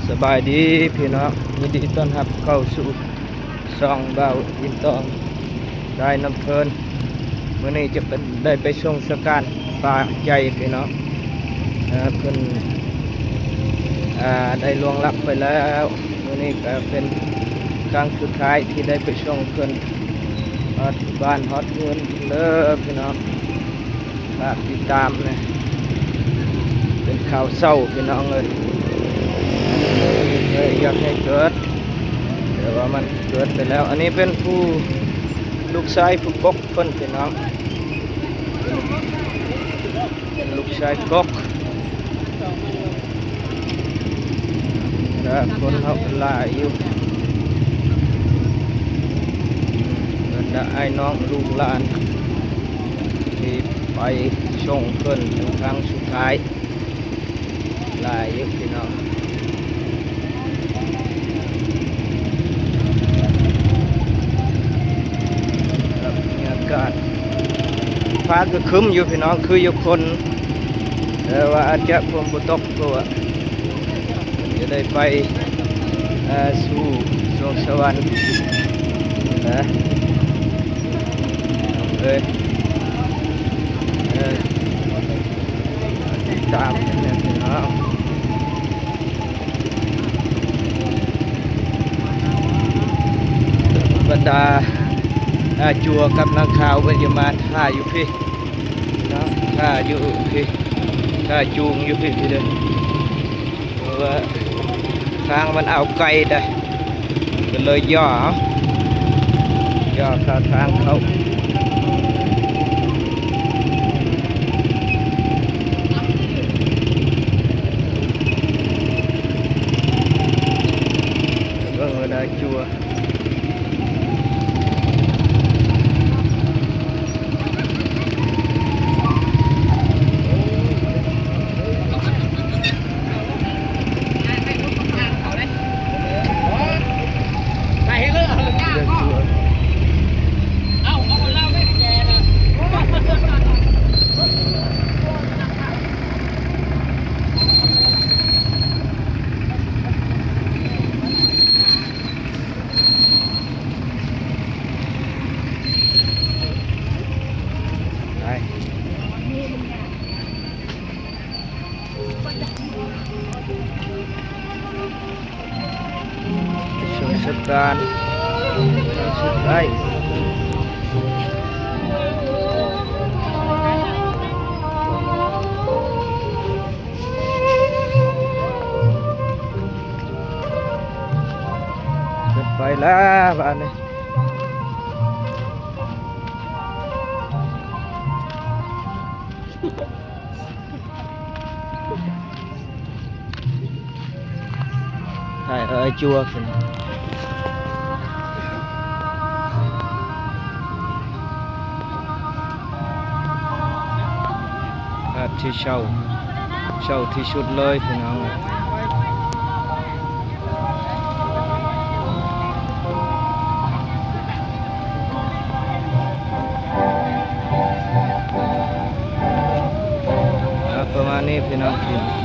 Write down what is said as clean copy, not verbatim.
สบายดีพี่น้องยินดีต้อนรับเข้าสู่ช่องเบาอินตองได้น้ำเพลินเมื่อนี้จะเป็นได้ไปชมสการปลาใหญ่พี่น้องเพิ่นได้ล่วงลับไปแล้วเมื่อนี้ก็เป็นครั้งสุดท้ายที่ได้ไปชมเพิ่นฮอดบ้านฮอดเงินเลิกพี่น้องฝากติดตามนะเป็นข่าวเศร้าพี่น้องเลยอยากให้เกิดแต่ว่ามันเกิดไปแล้วอันนี้เป็นผู้ลูกชายผู้กกเพิ่นพี่น้องเป็นลูกชายกกคนเขาหลายอยู่บรรดาไอ้น้องลูกหลานที่ไปส่งเพิ่นเป็นครั้งสุดท้ายหลายอยู่พี่น้องอากาศฟ้าก็ครึ้มอยู่พี่น้องคืออยู่คนแต่ว่าอาจจะฝนบ่ตกเพราะว่าจะได้ไปสู่สวงสวรรค์นะติดตามเนี่ยพี่น้องบรรดาจัวกับนางขาวเป็นยมาท่าอยู่พี่นะท่าอยู่พี่ท่าจูงอยู่พี่เด้อเพราะว่าทางมันเอาไกลได้ก็เลยย่อเข้าทางเขาก็ได้จัวสการสุดท้ายไปแล้วบ้านนี้ใช่จัวขึ้นที่เช่าที่ชุดเลยพี่น้องประมาณนี้พี่น้อง